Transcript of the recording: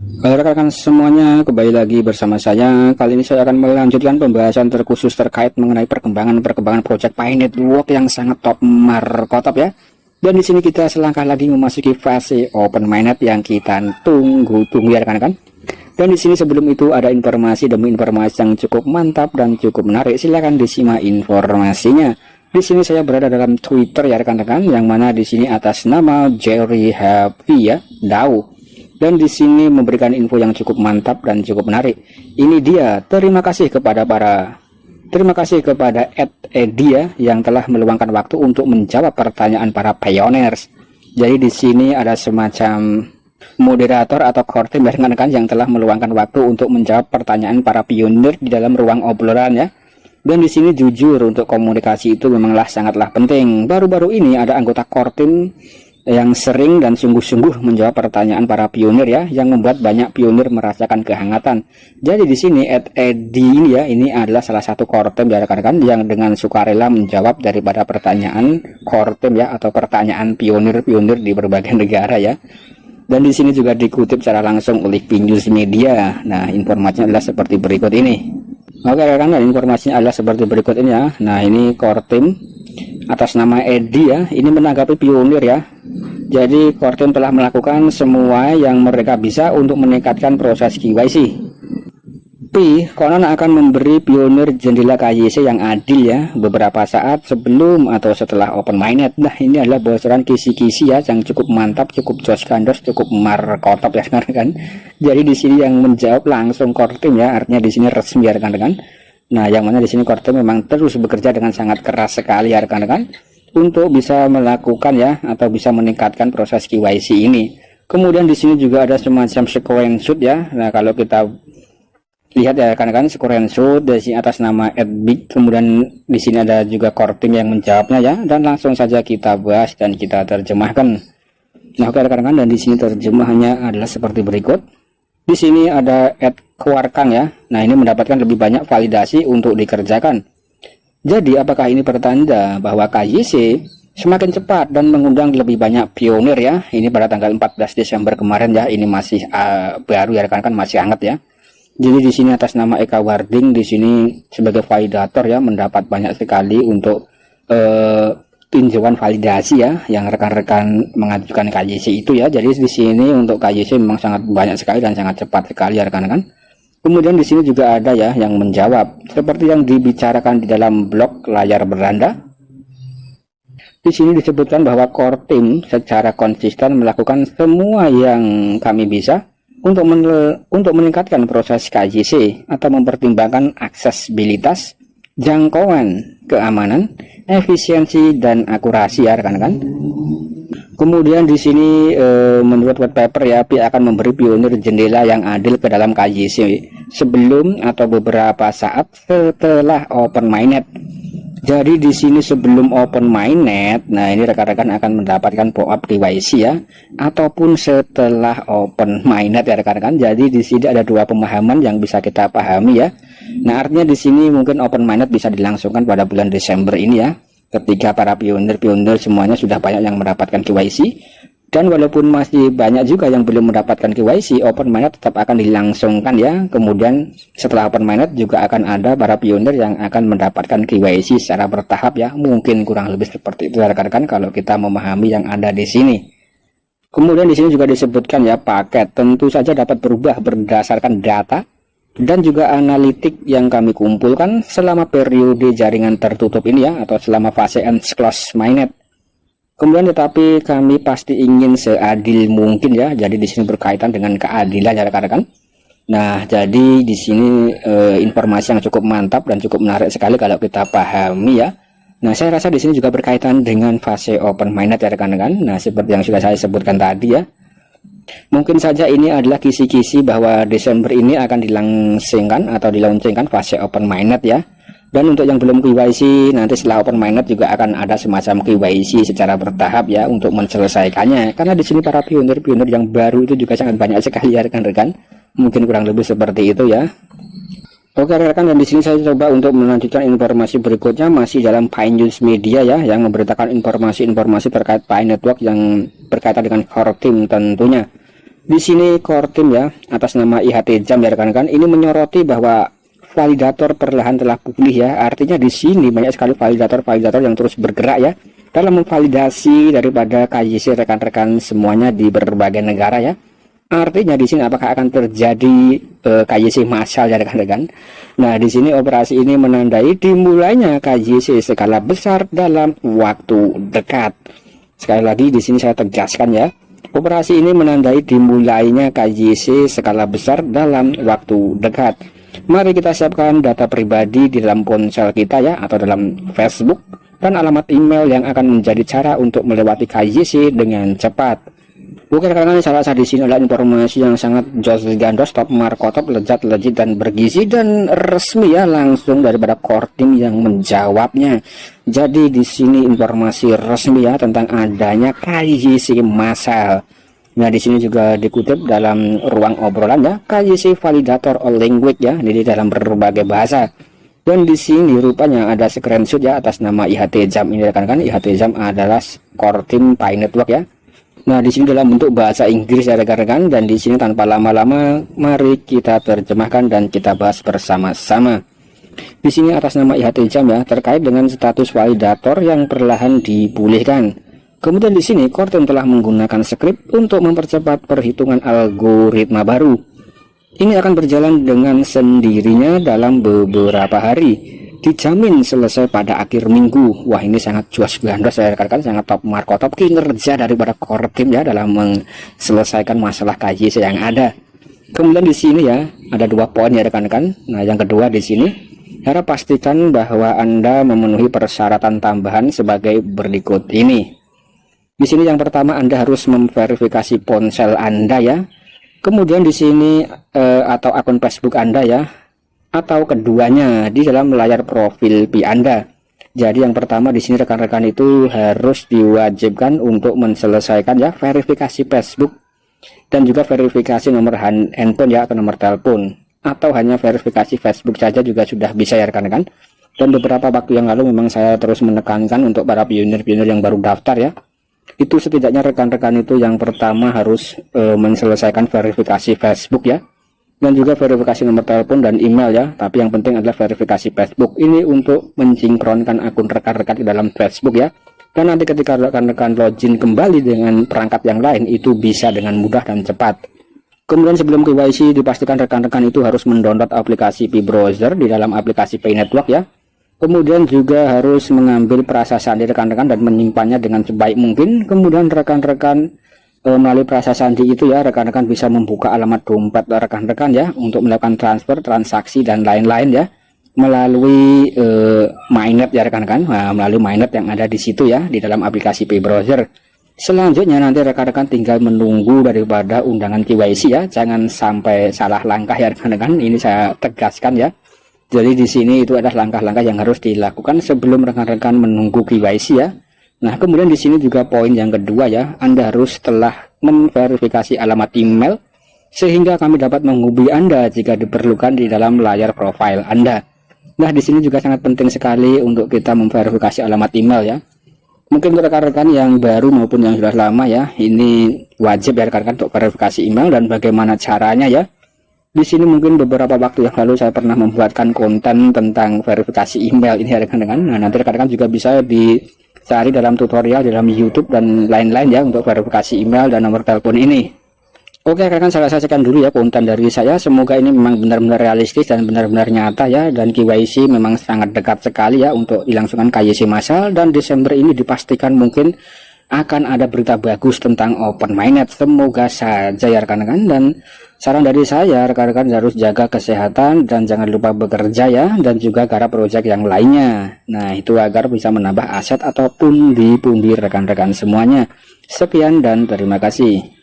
Halo rekan-rekan semuanya, kembali lagi bersama saya. Kali ini saya akan melanjutkan pembahasan terkhusus terkait mengenai perkembangan proyek Pi Network yang sangat top markotop ya. Dan di sini kita selangkah lagi memasuki fase open mainnet yang kita tunggu-tunggu ya rekan-rekan. Dan di sini sebelum itu ada informasi demi informasi yang cukup mantap dan cukup menarik. Silahkan disimak informasinya. Di sini saya berada dalam Twitter ya rekan-rekan, yang mana di sini atas nama Jerry Happy ya, DAO. Dan di sini memberikan info yang cukup mantap dan cukup menarik. Ini dia, terima kasih kepada Ed Edia yang telah meluangkan waktu untuk menjawab pertanyaan para pioneers. Jadi di sini ada semacam moderator atau core team rekan-rekan yang telah meluangkan waktu untuk menjawab pertanyaan para pionir di dalam ruang obrolan ya. Dan di sini jujur, untuk komunikasi itu memanglah sangatlah penting. Baru-baru ini ada anggota core team yang sering dan sungguh-sungguh menjawab pertanyaan para pionir ya, yang membuat banyak pionir merasakan kehangatan. Jadi di sini Ed Edi ya, ini adalah salah satu core team ya rekan-rekan yang dengan sukarela menjawab daripada pertanyaan core team ya, atau pertanyaan pionir-pionir di berbagai negara ya. Dan di sini juga dikutip secara langsung oleh Pinjus Media. Nah, informasinya adalah seperti berikut ini. Oke rekan-rekan, informasinya adalah seperti berikut ini ya. Nah, ini core team atas nama Edi ya, ini menanggapi pionir ya. Jadi core team telah melakukan semua yang mereka bisa untuk meningkatkan proses KYC. Pi konon akan memberi pionir jendela KYC yang adil ya, beberapa saat sebelum atau setelah open mainnet. Nah, ini adalah bocoran kisi-kisi ya, yang cukup mantap, cukup jos kandos, cukup markotop ya rekan-rekan. Jadi di sini yang menjawab langsung core team ya, artinya di sini resmi ya rekan-rekan. Nah, yang mana di sini core team memang terus bekerja dengan sangat keras sekali ya rekan-rekan, untuk bisa melakukan ya, atau bisa meningkatkan proses KYC ini. Kemudian di sini juga ada semacam screenshot ya. Nah, kalau kita lihat ya rekan-rekan, screenshot dari sini atas nama @big. Kemudian di sini ada juga core team yang menjawabnya ya, dan langsung saja kita bahas dan kita terjemahkan. Nah, oke rekan-rekan, dan di sini terjemahannya adalah seperti berikut. Di sini ada @kuarkang ya. Nah, ini mendapatkan lebih banyak validasi untuk dikerjakan. Jadi apakah ini pertanda bahwa KYC semakin cepat dan mengundang lebih banyak pionir ya? Ini pada tanggal 14 Desember kemarin ya. Ini masih baru ya rekan-rekan, masih hangat ya. Jadi di sini atas nama Eka Warding di sini sebagai validator ya, mendapat banyak sekali untuk tinjauan validasi ya, yang rekan-rekan mengajukan KYC itu ya. Jadi di sini untuk KYC memang sangat banyak sekali dan sangat cepat sekali ya rekan-rekan. Kemudian di sini juga ada ya yang menjawab seperti yang dibicarakan di dalam blog layar beranda. Di sini disebutkan bahwa core team secara konsisten melakukan semua yang kami bisa untuk meningkatkan proses KYC atau mempertimbangkan aksesibilitas, jangkauan, keamanan, efisiensi dan akurasi ya rekan-rekan. Kemudian di sini menurut white paper ya, Pi akan memberi pionir jendela yang adil ke dalam KYC sebelum atau beberapa saat setelah open mainnet. Jadi di sini sebelum open mainnet, nah ini rekan-rekan akan mendapatkan pop-up KYC ya, ataupun setelah open mainnet ya rekan-rekan. Jadi di sini ada dua pemahaman yang bisa kita pahami ya. Nah, artinya di sini mungkin open mainnet bisa dilangsungkan pada bulan Desember ini ya, ketika para pionir semuanya sudah banyak yang mendapatkan KYC. Dan walaupun masih banyak juga yang belum mendapatkan KYC, open mainnet tetap akan dilangsungkan ya. Kemudian setelah open mainnet juga akan ada para pionir yang akan mendapatkan KYC secara bertahap ya. Mungkin kurang lebih seperti itu rekan-rekan kalau kita memahami yang ada di sini. Kemudian di sini juga disebutkan ya, paket tentu saja dapat berubah berdasarkan data dan juga analitik yang kami kumpulkan selama periode jaringan tertutup ini ya, atau selama fase unclosed mainnet. Kemudian tetapi kami pasti ingin seadil mungkin ya. Jadi di sini berkaitan dengan keadilan ya rekan-rekan. Nah, jadi di sini informasi yang cukup mantap dan cukup menarik sekali kalau kita pahami ya. Nah, saya rasa di sini juga berkaitan dengan fase open mainnet ya rekan-rekan. Nah, seperti yang sudah saya sebutkan tadi ya. Mungkin saja ini adalah kisi-kisi bahwa Desember ini akan dilangsungkan atau dilaunchingkan fase open mainnet ya. Dan untuk yang belum KYC, nanti setelah open mainnet juga akan ada semacam KYC secara bertahap ya untuk menyelesaikannya. Karena di sini para pionir-pionir yang baru itu juga sangat banyak sekali ya rekan-rekan. Mungkin kurang lebih seperti itu ya. Oke rekan, dan di sini saya coba untuk melanjutkan informasi berikutnya masih dalam Pinjus Media ya, yang memberitakan informasi-informasi terkait Pi Network yang berkaitan dengan core team tentunya. Di sini core team ya atas nama IHT Jam ya rekan-rekan, ini menyoroti bahwa validator perlahan telah pulih ya. Artinya di sini banyak sekali validator yang terus bergerak ya dalam memvalidasi daripada KYC rekan-rekan semuanya di berbagai negara ya. Artinya di sini apakah akan terjadi KYC massal ya rekan-rekan. Nah, di sini operasi ini menandai dimulainya KYC skala besar dalam waktu dekat. Sekali lagi di sini saya tegaskan ya. Operasi ini menandai dimulainya KYC skala besar dalam waktu dekat. Mari kita siapkan data pribadi di dalam ponsel kita ya, atau dalam Facebook, dan alamat email yang akan menjadi cara untuk melewati KYC dengan cepat. Oke rekan-rekan, saya rasa di sini adalah informasi yang sangat jos gandos, top markotop, lezat, legit, dan bergizi dan resmi ya, langsung daripada core team yang menjawabnya. Jadi di sini informasi resmi ya tentang adanya KYC massal. Nah, di sini juga dikutip dalam ruang obrolan ya, KYC validator all language ya, jadi dalam berbagai bahasa. Dan di sini rupanya ada screenshot ya atas nama IHT Jam ini rekan-rekan. IHT Jam adalah core team Pi Network ya. Nah, di sini dalam bentuk bahasa Inggris ya rekan-rekan, dan di sini tanpa lama-lama mari kita terjemahkan dan kita bahas bersama-sama. Di sini atas nama IHT Jam ya, terkait dengan status validator yang perlahan dipulihkan. Kemudian di sini core team telah menggunakan skrip untuk mempercepat perhitungan algoritma baru. Ini akan berjalan dengan sendirinya dalam beberapa hari. Dijamin selesai pada akhir minggu. Wah, ini sangat juas gandos ya rekan-rekan, sangat top markotop kinerja daripada core team ya dalam menyelesaikan masalah KYC yang ada. Kemudian di sini ya ada 2 poin ya rekan-rekan. Nah, yang kedua di sini, harap pastikan bahwa Anda memenuhi persyaratan tambahan sebagai berikut ini. Di sini yang pertama, Anda harus memverifikasi ponsel Anda ya. Kemudian di sini atau akun Facebook Anda ya, atau keduanya di dalam layar profil Pi Anda. Jadi yang pertama di sini rekan-rekan itu harus diwajibkan untuk menyelesaikan ya verifikasi Facebook dan juga verifikasi nomor handphone ya, atau nomor telepon, atau hanya verifikasi Facebook saja juga sudah bisa ya rekan-rekan. Dan beberapa waktu yang lalu memang saya terus menekankan untuk para pionir-pionir yang baru daftar ya, itu setidaknya rekan-rekan itu yang pertama harus menyelesaikan verifikasi Facebook ya, dan juga verifikasi nomor telepon dan email ya. Tapi yang penting adalah verifikasi Facebook ini untuk mensinkronkan akun rekan-rekan di dalam Facebook ya. Dan nanti ketika rekan-rekan login kembali dengan perangkat yang lain, itu bisa dengan mudah dan cepat. Kemudian sebelum KYC dipastikan rekan-rekan itu harus mendownload aplikasi Pi Browser di dalam aplikasi Pi Network ya. Kemudian juga harus mengambil prasasti rekan-rekan dan menyimpannya dengan sebaik mungkin. Kemudian rekan-rekan melalui prasasti itu ya, rekan-rekan bisa membuka alamat dompet rekan-rekan ya untuk melakukan transfer, transaksi, dan lain-lain ya melalui mainnet ya rekan-rekan. Nah, melalui mainnet yang ada di situ ya di dalam aplikasi Pi Browser. Selanjutnya nanti rekan-rekan tinggal menunggu daripada undangan KYC ya, jangan sampai salah langkah ya rekan-rekan. Ini saya tegaskan ya. Jadi di sini itu adalah langkah-langkah yang harus dilakukan sebelum rekan-rekan menunggu KYC ya. Nah, kemudian di sini juga poin yang kedua ya, Anda harus telah memverifikasi alamat email sehingga kami dapat menghubungi Anda jika diperlukan di dalam layar profil Anda. Nah, di sini juga sangat penting sekali untuk kita memverifikasi alamat email ya. Mungkin rekan-rekan yang baru maupun yang sudah lama ya, ini wajib ya rekan-rekan untuk verifikasi email. Dan bagaimana caranya ya? Di sini mungkin beberapa waktu yang lalu saya pernah membuatkan konten tentang verifikasi email ini ya rekan-rekan. Nah, nanti rekan-rekan juga bisa dicari dalam tutorial dalam YouTube dan lain-lain ya untuk verifikasi email dan nomor telepon ini. Oke rekan-rekan, saya saksikan dulu ya konten dari saya. Semoga ini memang benar-benar realistis dan benar-benar nyata ya. Dan KYC memang sangat dekat sekali ya untuk dilangsungkan KYC massal. Dan Desember ini dipastikan mungkin akan ada berita bagus tentang open mainnet. Semoga saja ya rekan-rekan. Dan saran dari saya, rekan-rekan harus jaga kesehatan dan jangan lupa bekerja ya. Dan juga garap proyek yang lainnya. Nah, itu agar bisa menambah aset atau pundi-pundi rekan-rekan semuanya. Sekian dan terima kasih.